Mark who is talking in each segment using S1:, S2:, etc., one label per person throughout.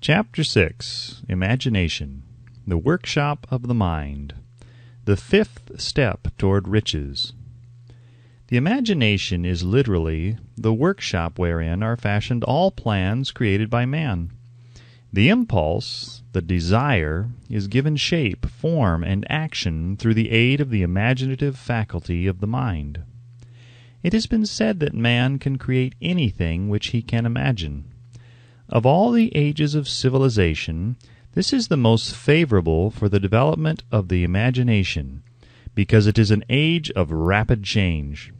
S1: Chapter 6. Imagination, the Workshop of the Mind. The fifth step toward riches. The imagination is literally the workshop wherein are fashioned all plans created by man. The impulse, the desire, is given shape, form, and action through the aid of the imaginative faculty of the mind. It has been said that man can create anything which he can imagine. Of all the ages of civilization, this is the most favorable for the development of the imagination, because it is an age of rapid change.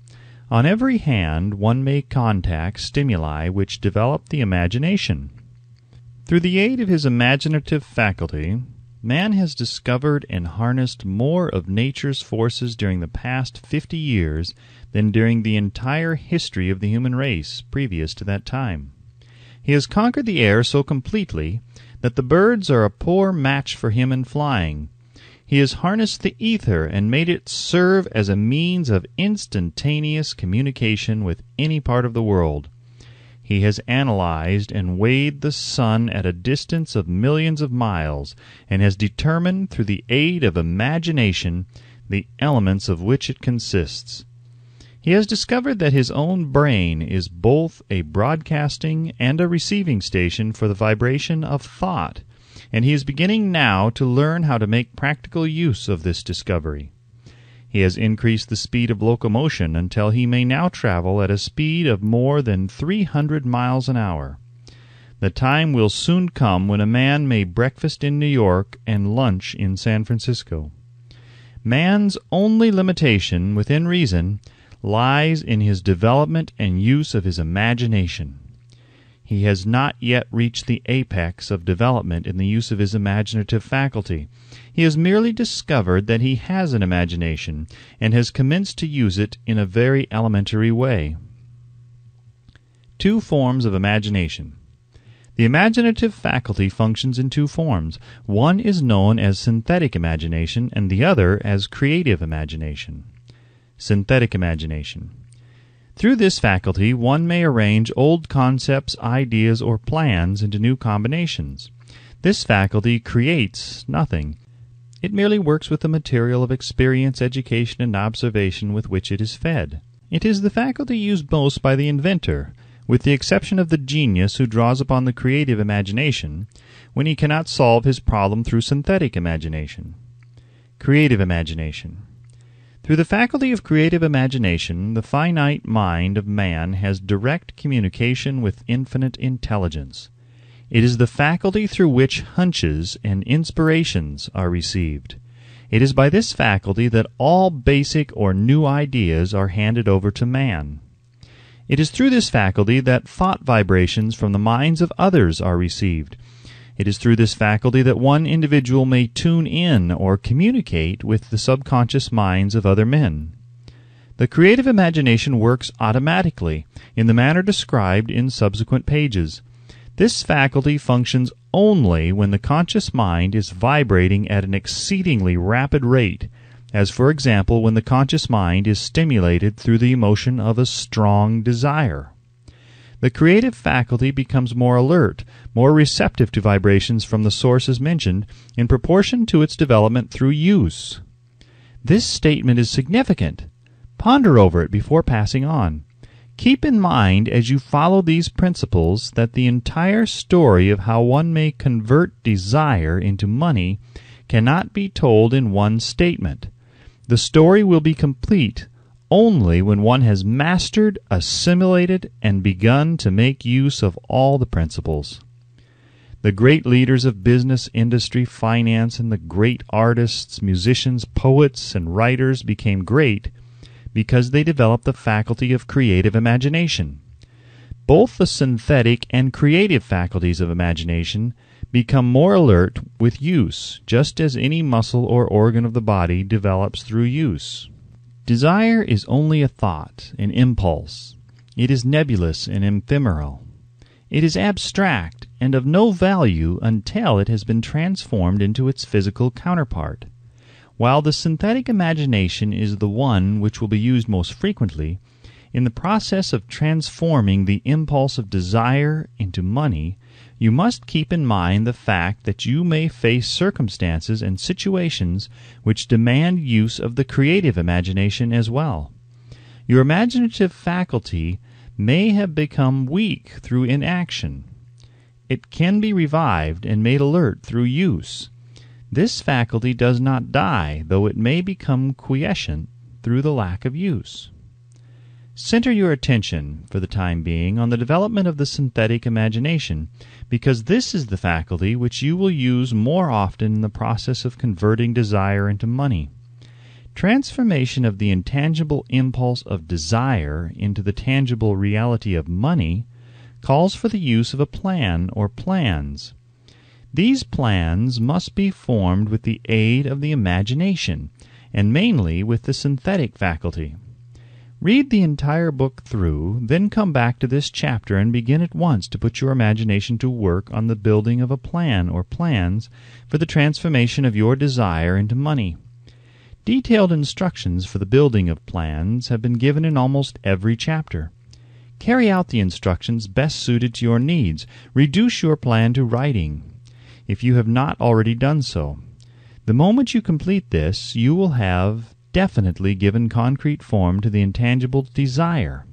S1: On every hand one may contact stimuli which develop the imagination. Through the aid of his imaginative faculty, man has discovered and harnessed more of nature's forces during the past 50 years than during the entire history of the human race previous to that time. He has conquered the air so completely that the birds are a poor match for him in flying. He has harnessed the ether and made it serve as a means of instantaneous communication with any part of the world. He has analyzed and weighed the sun at a distance of millions of miles, and has determined through the aid of imagination the elements of which it consists. He has discovered that his own brain is both a broadcasting and a receiving station for the vibration of thought, and he is beginning now to learn how to make practical use of this discovery. He has increased the speed of locomotion until he may now travel at a speed of more than 300 miles an hour. The time will soon come when a man may breakfast in New York and lunch in San Francisco. Man's only limitation, within reason, lies in his development and use of his imagination. He has not yet reached the apex of development in the use of his imaginative faculty. He has merely discovered that he has an imagination, and has commenced to use it in a very elementary way. Two forms of imagination. The imaginative faculty functions in two forms. One is known as synthetic imagination, and the other as creative imagination. Synthetic imagination. Through this faculty one may arrange old concepts, ideas, or plans into new combinations. This faculty creates nothing. It merely works with the material of experience, education, and observation with which it is fed. It is the faculty used most by the inventor, with the exception of the genius who draws upon the creative imagination when he cannot solve his problem through synthetic imagination. Creative imagination. Through the faculty of creative imagination, the finite mind of man has direct communication with infinite intelligence. It is the faculty through which hunches and inspirations are received. It is by this faculty that all basic or new ideas are handed over to man. It is through this faculty that thought vibrations from the minds of others are received. It is through this faculty that one individual may tune in or communicate with the subconscious minds of other men. The creative imagination works automatically, in the manner described in subsequent pages. This faculty functions only when the conscious mind is vibrating at an exceedingly rapid rate, as for example when the conscious mind is stimulated through the emotion of a strong desire. The creative faculty becomes more alert, more receptive to vibrations from the sources mentioned, in proportion to its development through use. This statement is significant. Ponder over it before passing on. Keep in mind as you follow these principles that the entire story of how one may convert desire into money cannot be told in one statement. The story will be complete only when one has mastered, assimilated, and begun to make use of all the principles. The great leaders of business, industry, finance, and the great artists, musicians, poets, and writers became great because they developed the faculty of creative imagination. Both the synthetic and creative faculties of imagination become more alert with use, just as any muscle or organ of the body develops through use. Desire is only a thought, an impulse. It is nebulous and ephemeral. It is abstract and of no value until it has been transformed into its physical counterpart. While the synthetic imagination is the one which will be used most frequently, in the process of transforming the impulse of desire into money, you must keep in mind the fact that you may face circumstances and situations which demand use of the creative imagination as well. Your imaginative faculty may have become weak through inaction. It can be revived and made alert through use. This faculty does not die, though it may become quiescent through the lack of use. Center your attention, for the time being, on the development of the synthetic imagination, because this is the faculty which you will use more often in the process of converting desire into money. Transformation of the intangible impulse of desire into the tangible reality of money calls for the use of a plan or plans. These plans must be formed with the aid of the imagination, and mainly with the synthetic faculty. Read the entire book through, then come back to this chapter and begin at once to put your imagination to work on the building of a plan or plans for the transformation of your desire into money. Detailed instructions for the building of plans have been given in almost every chapter. Carry out the instructions best suited to your needs. Reduce your plan to writing, if you have not already done so. The moment you complete this, you will have definitely given concrete form to the intangible desire.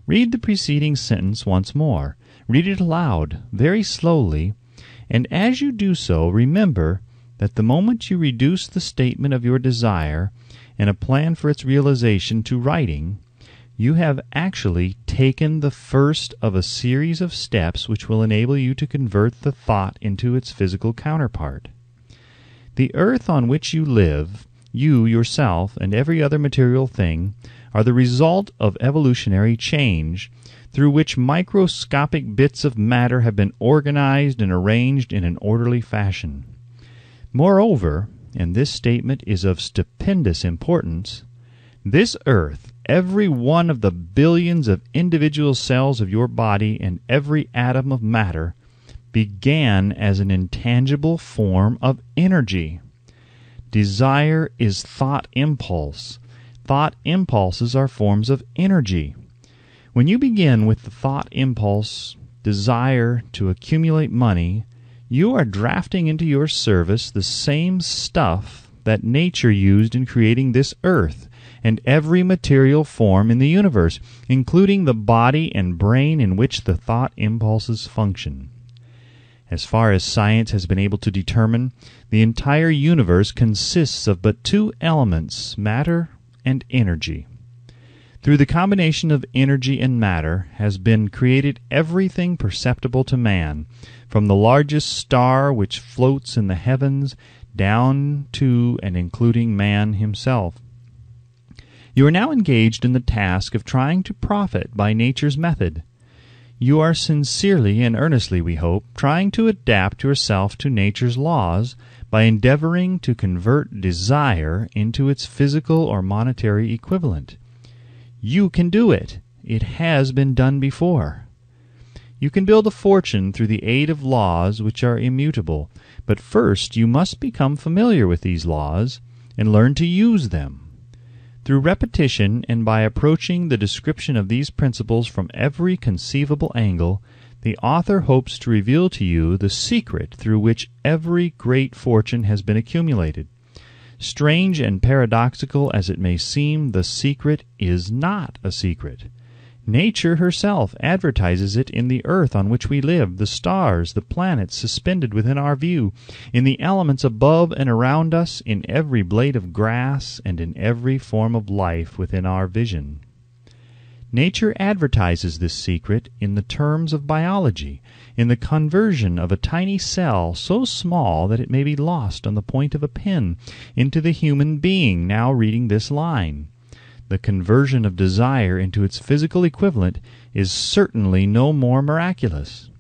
S1: Read the preceding sentence once more. Read it aloud, very slowly, and as you do so, remember that the moment you reduce the statement of your desire and a plan for its realization to writing, you have actually taken the first of a series of steps which will enable you to convert the thought into its physical counterpart. The earth on which you live, you yourself, and every other material thing are the result of evolutionary change, through which microscopic bits of matter have been organized and arranged in an orderly fashion. Moreover, and this statement is of stupendous importance, this earth, every one of the billions of individual cells of your body and every atom of matter, began as an intangible form of energy. Desire is thought impulse. Thought impulses are forms of energy. When you begin with the thought impulse, desire to accumulate money, you are drafting into your service the same stuff that nature used in creating this earth and every material form in the universe, including the body and brain in which the thought impulses function. As far as science has been able to determine, the entire universe consists of but two elements, matter and energy. Through the combination of energy and matter has been created everything perceptible to man, from the largest star which floats in the heavens down to and including man himself. You are now engaged in the task of trying to profit by nature's method. You are sincerely and earnestly, we hope, trying to adapt yourself to nature's laws by endeavoring to convert desire into its physical or monetary equivalent. You can do it. It has been done before. You can build a fortune through the aid of laws which are immutable, but first you must become familiar with these laws and learn to use them. Through repetition and by approaching the description of these principles from every conceivable angle, the author hopes to reveal to you the secret through which every great fortune has been accumulated. Strange and paradoxical as it may seem, the secret is not a secret. Nature herself advertises it in the earth on which we live, the stars, the planets suspended within our view, in the elements above and around us, in every blade of grass, and in every form of life within our vision. Nature advertises this secret in the terms of biology, in the conversion of a tiny cell so small that it may be lost on the point of a pin into the human being now reading this line. The conversion of desire into its physical equivalent is certainly no more miraculous.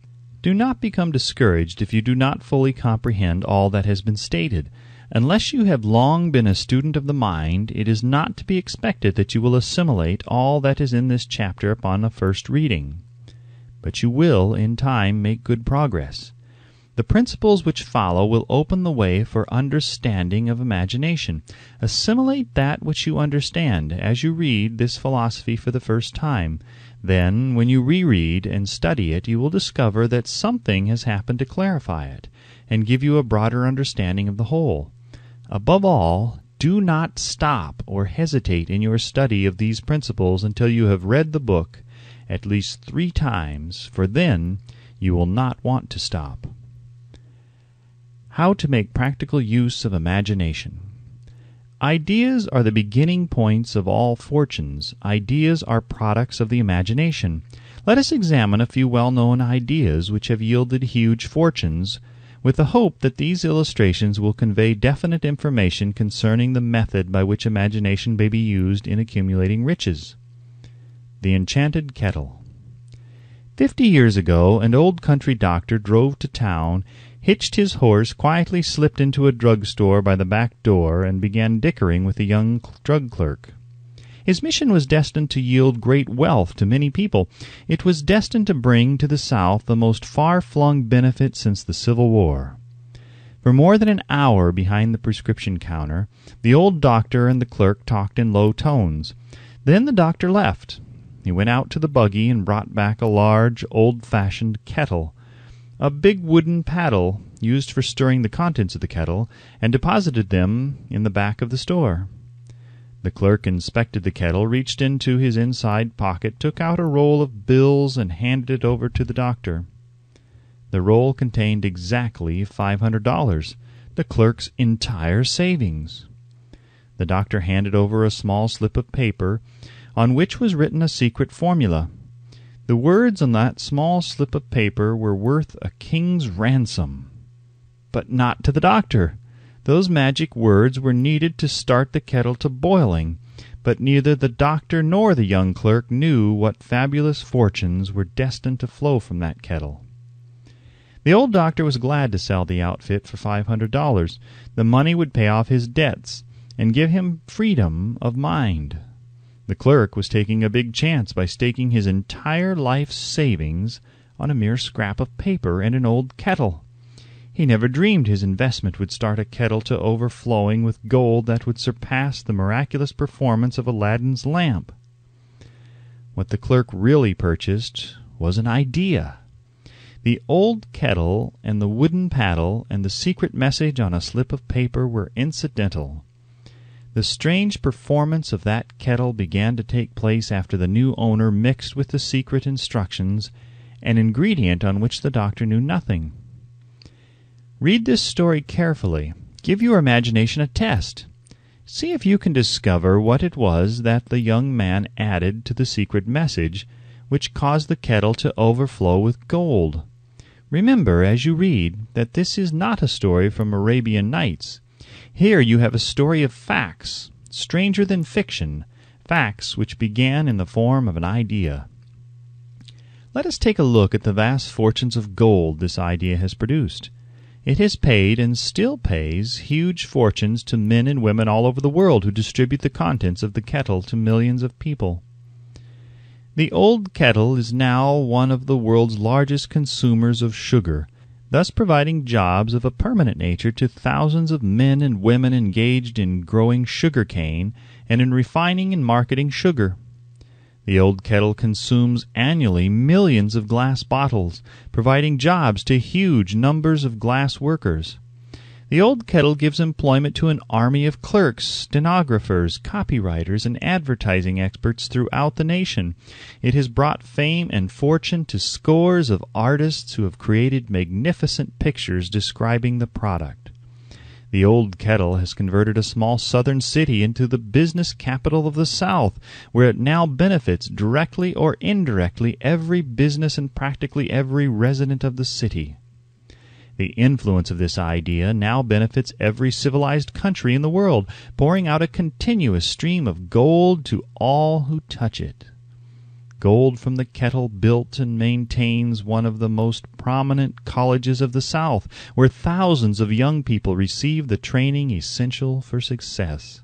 S1: Do not become discouraged if you do not fully comprehend all that has been stated. Unless you have long been a student of the mind, it is not to be expected that you will assimilate all that is in this chapter upon a first reading. But you will, in time, make good progress. The principles which follow will open the way for understanding of imagination. Assimilate that which you understand as you read this philosophy for the first time. Then, when you reread and study it, you will discover that something has happened to clarify it and give you a broader understanding of the whole. Above all, do not stop or hesitate in your study of these principles until you have read the book at least 3 times, for then you will not want to stop. How to make practical use of imagination. Ideas are the beginning points of all fortunes. Ideas are products of the imagination. Let us examine a few well-known ideas which have yielded huge fortunes, with the hope that these illustrations will convey definite information concerning the method by which imagination may be used in accumulating riches. The Enchanted Kettle. 50 years ago, an old country doctor drove to town, hitched his horse, quietly slipped into a drugstore by the back door, and began dickering with a young drug clerk. His mission was destined to yield great wealth to many people. It was destined to bring to the South the most far-flung benefit since the Civil War. For more than an hour behind the prescription counter, the old doctor and the clerk talked in low tones. Then the doctor left. He went out to the buggy and brought back a large, old-fashioned kettle, a big wooden paddle used for stirring the contents of the kettle, and deposited them in the back of the store. The clerk inspected the kettle, reached into his inside pocket, took out a roll of bills, and handed it over to the doctor. The roll contained exactly $500, the clerk's entire savings. The doctor handed over a small slip of paper on which was written a secret formula. The words on that small slip of paper were worth a king's ransom. But not to the doctor. Those magic words were needed to start the kettle to boiling, but neither the doctor nor the young clerk knew what fabulous fortunes were destined to flow from that kettle. The old doctor was glad to sell the outfit for $500. The money would pay off his debts and give him freedom of mind. The clerk was taking a big chance by staking his entire life's savings on a mere scrap of paper and an old kettle. He never dreamed his investment would start a kettle to overflowing with gold that would surpass the miraculous performance of Aladdin's lamp. What the clerk really purchased was an idea. The old kettle and the wooden paddle and the secret message on a slip of paper were incidental. The strange performance of that kettle began to take place after the new owner mixed with the secret instructions an ingredient on which the doctor knew nothing. Read this story carefully. Give your imagination a test. See if you can discover what it was that the young man added to the secret message which caused the kettle to overflow with gold. Remember, as you read, that this is not a story from Arabian Nights. Here you have a story of facts, stranger than fiction, facts which began in the form of an idea. Let us take a look at the vast fortunes of gold this idea has produced. It has paid and still pays huge fortunes to men and women all over the world who distribute the contents of the kettle to millions of people. The old kettle is now one of the world's largest consumers of sugar, thus providing jobs of a permanent nature to thousands of men and women engaged in growing sugar cane and in refining and marketing sugar. The old kettle consumes annually millions of glass bottles, providing jobs to huge numbers of glass workers. The old kettle gives employment to an army of clerks, stenographers, copywriters, and advertising experts throughout the nation. It has brought fame and fortune to scores of artists who have created magnificent pictures describing the product. The old kettle has converted a small southern city into the business capital of the South, where it now benefits directly or indirectly every business and practically every resident of the city. The influence of this idea now benefits every civilized country in the world, pouring out a continuous stream of gold to all who touch it. Gold from the kettle built and maintains one of the most prominent colleges of the South, where thousands of young people receive the training essential for success.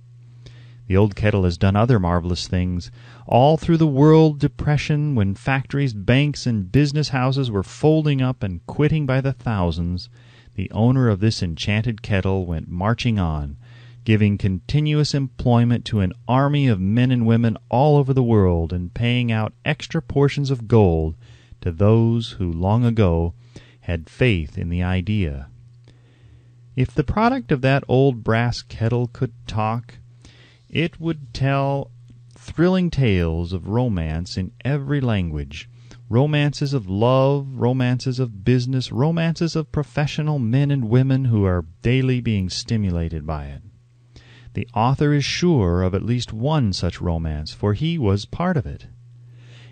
S1: The old kettle has done other marvelous things. All through the world depression, when factories, banks, and business houses were folding up and quitting by the thousands, the owner of this enchanted kettle went marching on, giving continuous employment to an army of men and women all over the world, and paying out extra portions of gold to those who long ago had faith in the idea. If the product of that old brass kettle could talk, it would tell thrilling tales of romance in every language, romances of love, romances of business, romances of professional men and women who are daily being stimulated by it. The author is sure of at least one such romance, for he was part of it.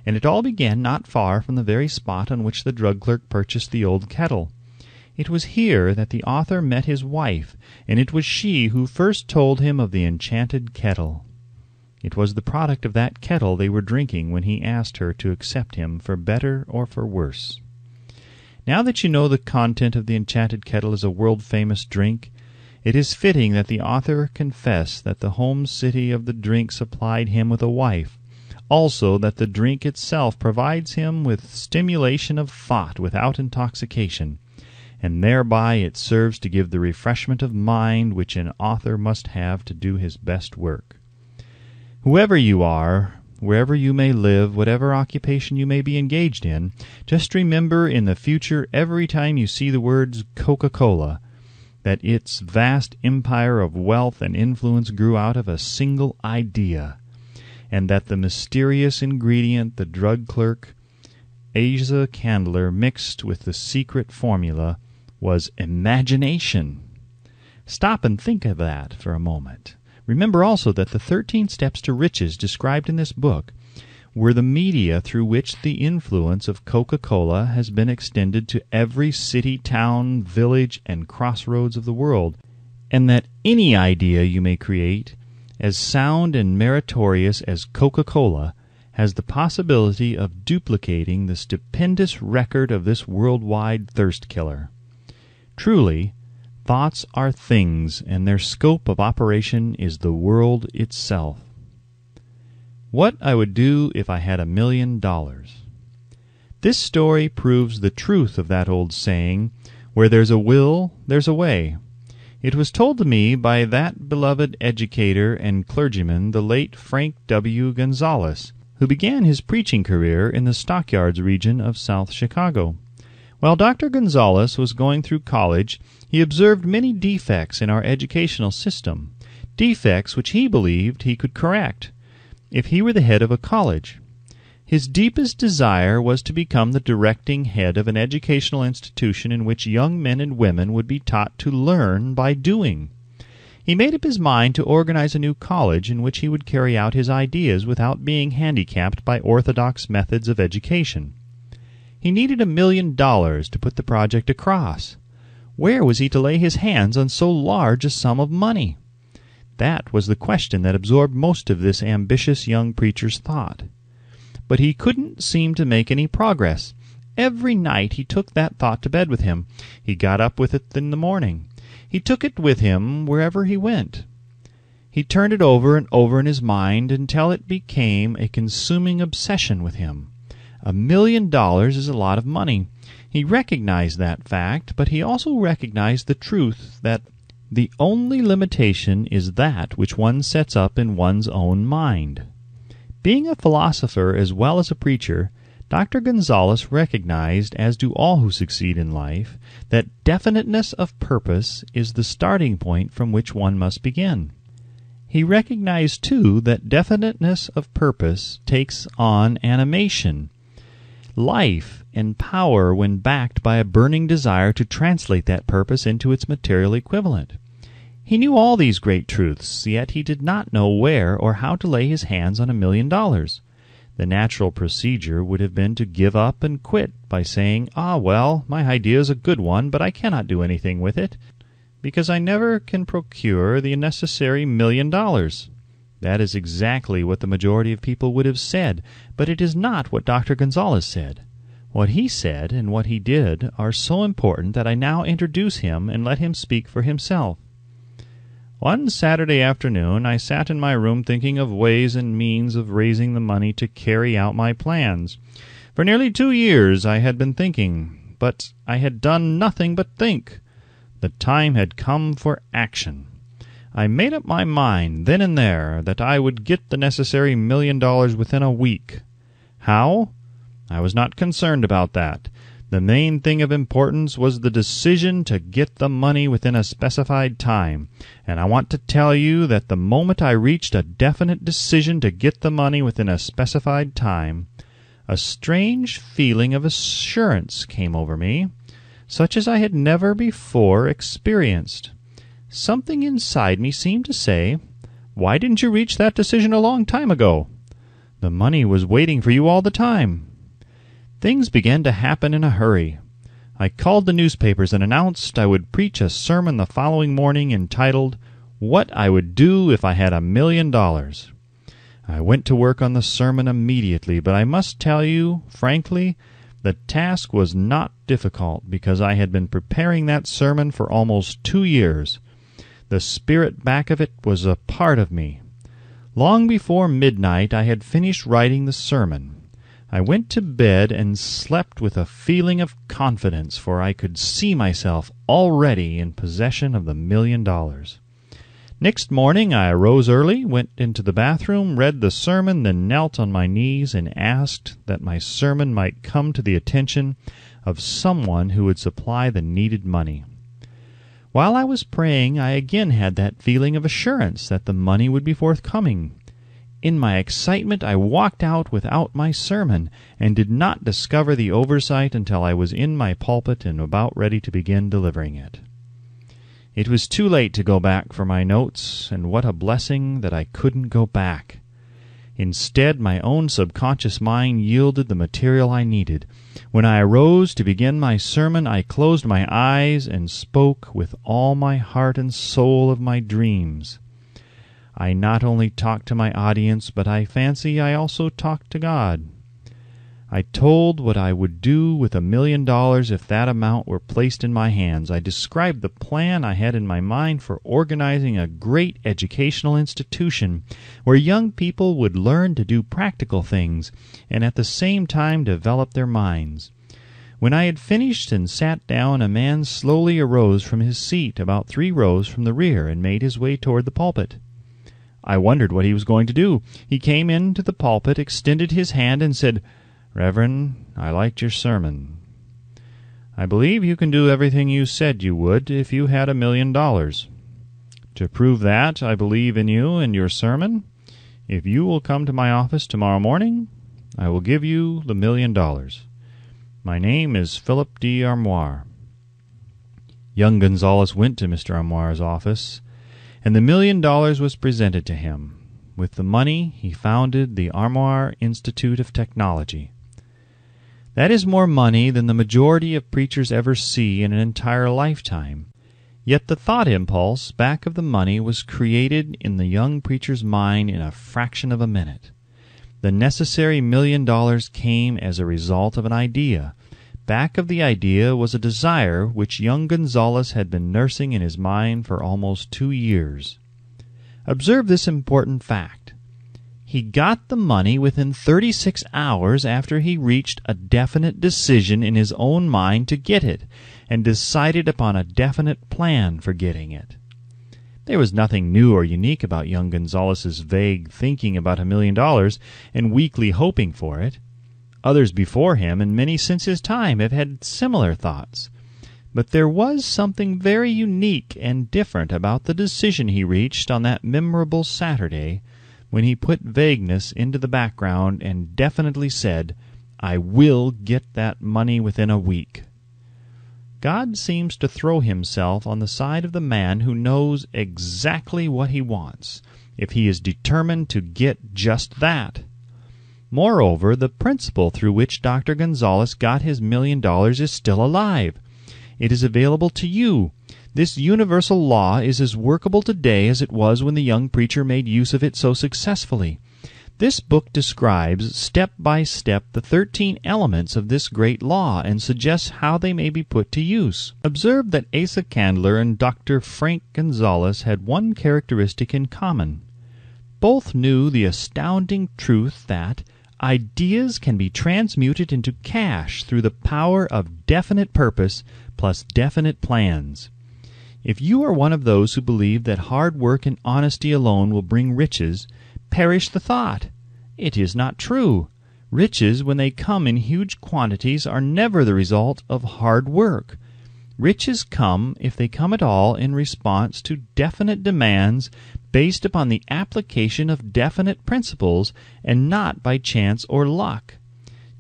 S1: And it all began not far from the very spot on which the drug clerk purchased the old kettle. It was here that the author met his wife, and it was she who first told him of the enchanted kettle. It was the product of that kettle they were drinking when he asked her to accept him for better or for worse. Now that you know the content of the enchanted kettle is a world-famous drink, it is fitting that the author confess that the home city of the drink supplied him with a wife, also that the drink itself provides him with stimulation of thought without intoxication, and thereby it serves to give the refreshment of mind which an author must have to do his best work. Whoever you are, wherever you may live, whatever occupation you may be engaged in, just remember in the future every time you see the words Coca-Cola that its vast empire of wealth and influence grew out of a single idea, and that the mysterious ingredient the drug clerk, Asa Candler, mixed with the secret formula was imagination. Stop and think of that for a moment. Remember also that the 13 steps to riches described in this book were the media through which the influence of Coca-Cola has been extended to every city, town, village, and crossroads of the world, and that any idea you may create, as sound and meritorious as Coca-Cola, has the possibility of duplicating the stupendous record of this worldwide thirst killer. Truly, thoughts are things, and their scope of operation is the world itself. What I would do if I had $1 million. This story proves the truth of that old saying, "Where there's a will, there's a way." It was told to me by that beloved educator and clergyman, the late Frank W. Gonzalez, who began his preaching career in the stockyards region of South Chicago. While Dr. Gonzalez was going through college, he observed many defects in our educational system, defects which he believed he could correct if he were the head of a college. His deepest desire was to become the directing head of an educational institution in which young men and women would be taught to learn by doing. He made up his mind to organize a new college in which he would carry out his ideas without being handicapped by orthodox methods of education. He needed $1 million to put the project across. Where was he to lay his hands on so large a sum of money? That was the question that absorbed most of this ambitious young preacher's thought. But he couldn't seem to make any progress. Every night he took that thought to bed with him. He got up with it in the morning. He took it with him wherever he went. He turned it over and over in his mind until it became a consuming obsession with him. $1 million is a lot of money. He recognized that fact, but he also recognized the truth that the only limitation is that which one sets up in one's own mind. Being a philosopher as well as a preacher, Dr. Gonzalez recognized, as do all who succeed in life, that definiteness of purpose is the starting point from which one must begin. He recognized, too, that definiteness of purpose takes on animation, life, and power when backed by a burning desire to translate that purpose into its material equivalent. He knew all these great truths, yet he did not know where or how to lay his hands on $1 million. The natural procedure would have been to give up and quit by saying, well, my idea is a good one, but I cannot do anything with it, because I never can procure the necessary $1 million. That is exactly what the majority of people would have said, but it is not what Dr. Gonzalez said. What he said and what he did are so important that I now introduce him and let him speak for himself. One Saturday afternoon I sat in my room thinking of ways and means of raising the money to carry out my plans. For nearly 2 years I had been thinking, but I had done nothing but think. The time had come for action. I made up my mind then and there that I would get the necessary $1 million within a week. How? I was not concerned about that. The main thing of importance was the decision to get the money within a specified time, and I want to tell you that the moment I reached a definite decision to get the money within a specified time, a strange feeling of assurance came over me, such as I had never before experienced. Something inside me seemed to say, "Why didn't you reach that decision a long time ago? The money was waiting for you all the time." Things began to happen in a hurry. I called the newspapers and announced I would preach a sermon the following morning entitled, "What I Would Do If I Had $1 Million." I went to work on the sermon immediately, but I must tell you, frankly, the task was not difficult because I had been preparing that sermon for almost 2 years. The spirit back of it was a part of me. Long before midnight I had finished writing the sermon. I went to bed and slept with a feeling of confidence, for I could see myself already in possession of the $1 million. Next morning I arose early, went into the bathroom, read the sermon, then knelt on my knees and asked that my sermon might come to the attention of someone who would supply the needed money. While I was praying, I again had that feeling of assurance that the money would be forthcoming. In my excitement I walked out without my sermon, and did not discover the oversight until I was in my pulpit and about ready to begin delivering it. It was too late to go back for my notes, and what a blessing that I couldn't go back. Instead, my own subconscious mind yielded the material I needed. When I arose to begin my sermon, I closed my eyes and spoke with all my heart and soul of my dreams. I not only talked to my audience, but I fancy I also talked to God. I told what I would do with $1 million if that amount were placed in my hands. I described the plan I had in my mind for organizing a great educational institution where young people would learn to do practical things and at the same time develop their minds. When I had finished and sat down, a man slowly arose from his seat about 3 rows from the rear and made his way toward the pulpit. I wondered what he was going to do. He came into the pulpit, extended his hand, and said, "Reverend, I liked your sermon. I believe you can do everything you said you would if you had $1 million. To prove that I believe in you and your sermon, if you will come to my office tomorrow morning, I will give you the $1 million. My name is Philip D. Armoire." Young Gonzalez went to Mr. Armoire's office, and the $1 million was presented to him. With the money, he founded the Armoire Institute of Technology. That is more money than the majority of preachers ever see in an entire lifetime. Yet the thought impulse back of the money was created in the young preacher's mind in a fraction of a minute. The necessary $1 million came as a result of an idea. Back of the idea was a desire which young Gonzalez had been nursing in his mind for almost 2 years. Observe this important fact. He got the money within 36 hours after he reached a definite decision in his own mind to get it, and decided upon a definite plan for getting it. There was nothing new or unique about young Gonzalez's vague thinking about $1 million and weakly hoping for it. Others before him, and many since his time, have had similar thoughts. But there was something very unique and different about the decision he reached on that memorable Saturday when he put vagueness into the background and definitely said, "I will get that money within a week." God seems to throw himself on the side of the man who knows exactly what he wants, if he is determined to get just that. Moreover, the principle through which Dr. Gonzalez got his $1 million is still alive. It is available to you. This universal law is as workable today as it was when the young preacher made use of it so successfully. This book describes step by step the 13 elements of this great law and suggests how they may be put to use. Observe that Asa Candler and Dr. Frank Gonzalez had one characteristic in common. Both knew the astounding truth that ideas can be transmuted into cash through the power of definite purpose plus definite plans. If you are one of those who believe that hard work and honesty alone will bring riches, perish the thought. It is not true. Riches, when they come in huge quantities, are never the result of hard work. Riches come, if they come at all, in response to definite demands based upon the application of definite principles and not by chance or luck.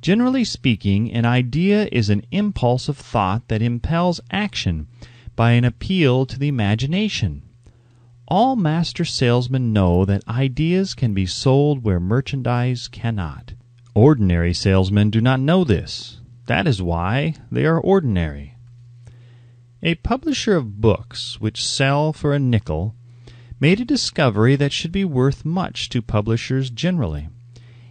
S1: Generally speaking, an idea is an impulse of thought that impels action by an appeal to the imagination. All master salesmen know that ideas can be sold where merchandise cannot. Ordinary salesmen do not know this. That is why they are ordinary. A publisher of books which sell for a nickel made a discovery that should be worth much to publishers generally.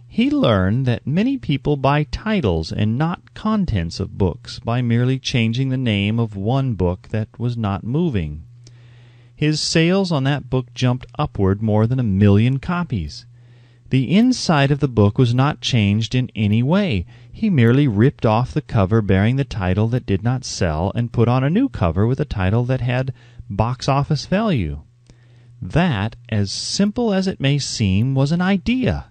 S1: He learned that many people buy titles and not contents of books by merely changing the name of one book that was not moving. His sales on that book jumped upward more than 1 million copies. The inside of the book was not changed in any way. He merely ripped off the cover bearing the title that did not sell and put on a new cover with a title that had box office value. That, as simple as it may seem, was an idea.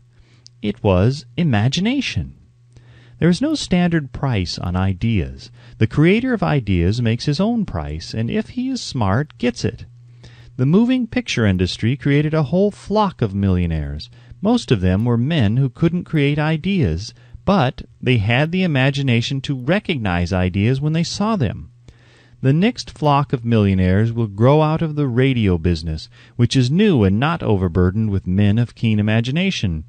S1: It was imagination. There is no standard price on ideas. The creator of ideas makes his own price, and if he is smart, gets it. The moving picture industry created a whole flock of millionaires. Most of them were men who couldn't create ideas, but they had the imagination to recognize ideas when they saw them. The next flock of millionaires will grow out of the radio business, which is new and not overburdened with men of keen imagination.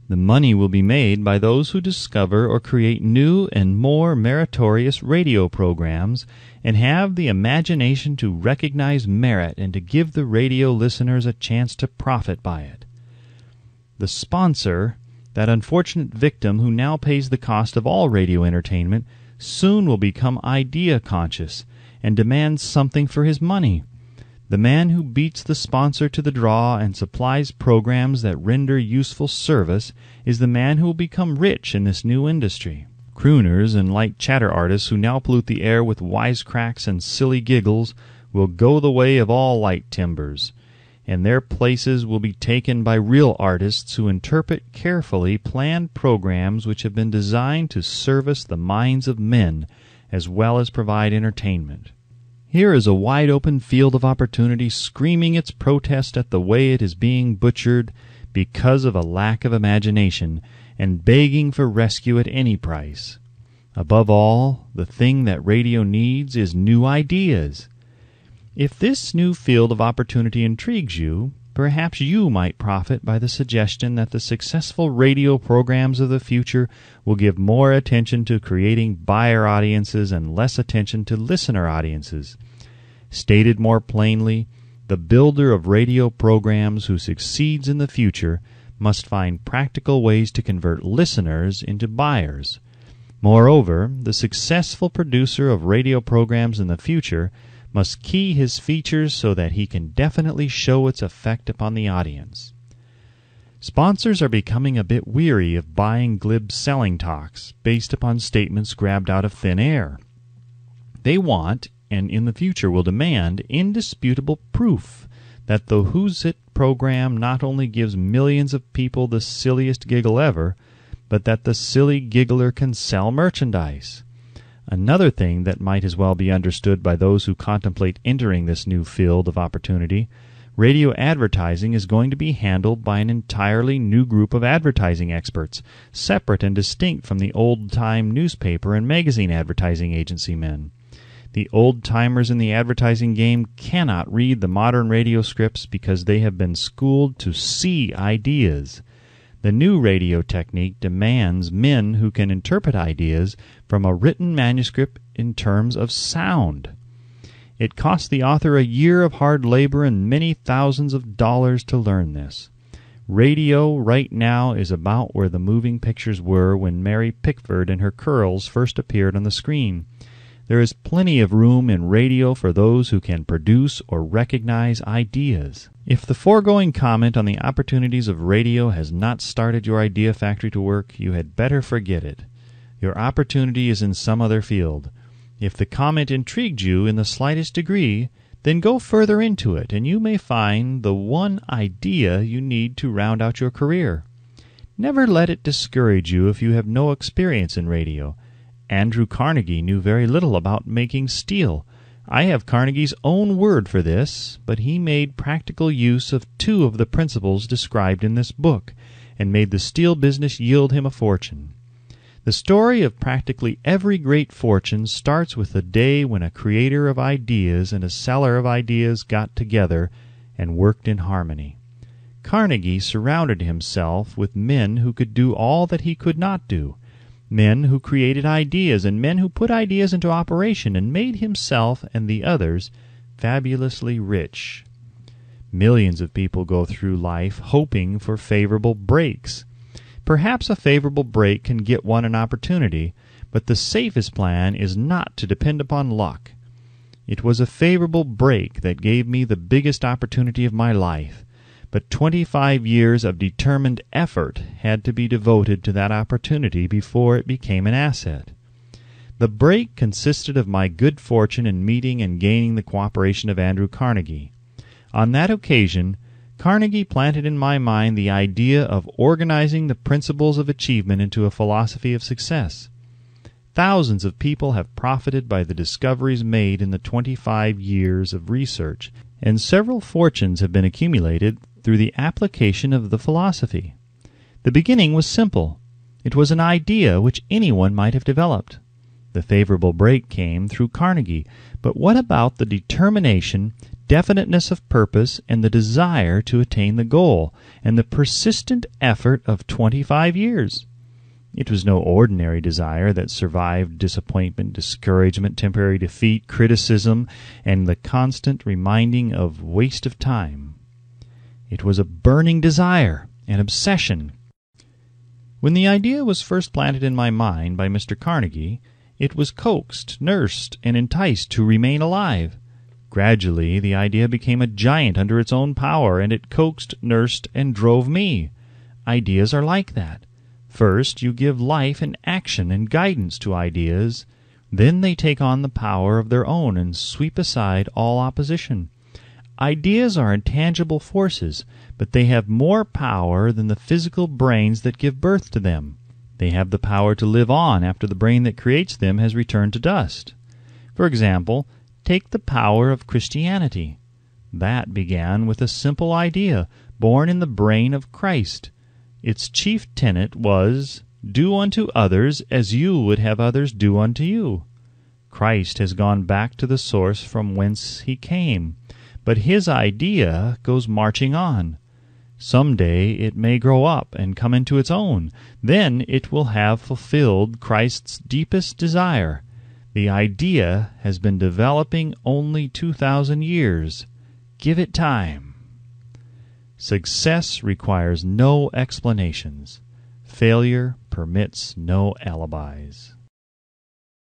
S1: The money will be made by those who discover or create new and more meritorious radio programs and have the imagination to recognize merit and to give the radio listeners a chance to profit by it. The sponsor, that unfortunate victim who now pays the cost of all radio entertainment, soon will become idea-conscious and demands something for his money. The man who beats the sponsor to the draw and supplies programs that render useful service is the man who will become rich in this new industry. Crooners and light chatter artists who now pollute the air with wisecracks and silly giggles will go the way of all light timbers, and their places will be taken by real artists who interpret carefully planned programs which have been designed to service the minds of men as well as provide entertainment. Here is a wide-open field of opportunity screaming its protest at the way it is being butchered because of a lack of imagination, and begging for rescue at any price. Above all, the thing that radio needs is new ideas. If this new field of opportunity intrigues you, perhaps you might profit by the suggestion that the successful radio programs of the future will give more attention to creating buyer audiences and less attention to listener audiences. Stated more plainly, the builder of radio programs who succeeds in the future must find practical ways to convert listeners into buyers. Moreover, the successful producer of radio programs in the future must key his features so that he can definitely show its effect upon the audience. Sponsors are becoming a bit weary of buying glib selling talks based upon statements grabbed out of thin air. They want, and in the future will demand, indisputable proof that the Who's It program not only gives millions of people the silliest giggle ever, but that the silly giggler can sell merchandise. Another thing that might as well be understood by those who contemplate entering this new field of opportunity: radio advertising is going to be handled by an entirely new group of advertising experts, separate and distinct from the old-time newspaper and magazine advertising agency men. The old-timers in the advertising game cannot read the modern radio scripts because they have been schooled to see ideas. The new radio technique demands men who can interpret ideas from a written manuscript in terms of sound. It costs the author a year of hard labor and many thousands of dollars to learn this. Radio right now is about where the moving pictures were when Mary Pickford and her curls first appeared on the screen. There is plenty of room in radio for those who can produce or recognize ideas. If the foregoing comment on the opportunities of radio has not started your idea factory to work, you had better forget it. Your opportunity is in some other field. If the comment intrigued you in the slightest degree, then go further into it, and you may find the one idea you need to round out your career. Never let it discourage you if you have no experience in radio. Andrew Carnegie knew very little about making steel. I have Carnegie's own word for this, but he made practical use of 2 of the principles described in this book, and made the steel business yield him a fortune. The story of practically every great fortune starts with the day when a creator of ideas and a seller of ideas got together and worked in harmony. Carnegie surrounded himself with men who could do all that he could not do, men who created ideas and men who put ideas into operation and made himself and the others fabulously rich. Millions of people go through life hoping for favorable breaks. Perhaps a favorable break can get one an opportunity, but the safest plan is not to depend upon luck. It was a favorable break that gave me the biggest opportunity of my life, but 25 years of determined effort had to be devoted to that opportunity before it became an asset. The break consisted of my good fortune in meeting and gaining the cooperation of Andrew Carnegie. On that occasion, Carnegie planted in my mind the idea of organizing the principles of achievement into a philosophy of success. Thousands of people have profited by the discoveries made in the 25 years of research, and several fortunes have been accumulated through the application of the philosophy. The beginning was simple. It was an idea which anyone might have developed. The favorable break came through Carnegie, but what about the determination, definiteness of purpose, and the desire to attain the goal, and the persistent effort of 25 years? It was no ordinary desire that survived disappointment, discouragement, temporary defeat, criticism, and the constant reminding of waste of time. It was a burning desire, an obsession. When the idea was first planted in my mind by Mr. Carnegie, it was coaxed, nursed, and enticed to remain alive. Gradually, the idea became a giant under its own power, and it coaxed, nursed, and drove me. Ideas are like that. First, you give life and action and guidance to ideas. Then they take on the power of their own and sweep aside all opposition. Ideas are intangible forces, but they have more power than the physical brains that give birth to them. They have the power to live on after the brain that creates them has returned to dust. For example, take the power of Christianity. That began with a simple idea, born in the brain of Christ. Its chief tenet was, "Do unto others as you would have others do unto you." Christ has gone back to the source from whence he came, but his idea goes marching on. Some day it may grow up and come into its own. Then it will have fulfilled Christ's deepest desire. The idea has been developing only 2,000 years. Give it time. Success requires no explanations. Failure permits no alibis.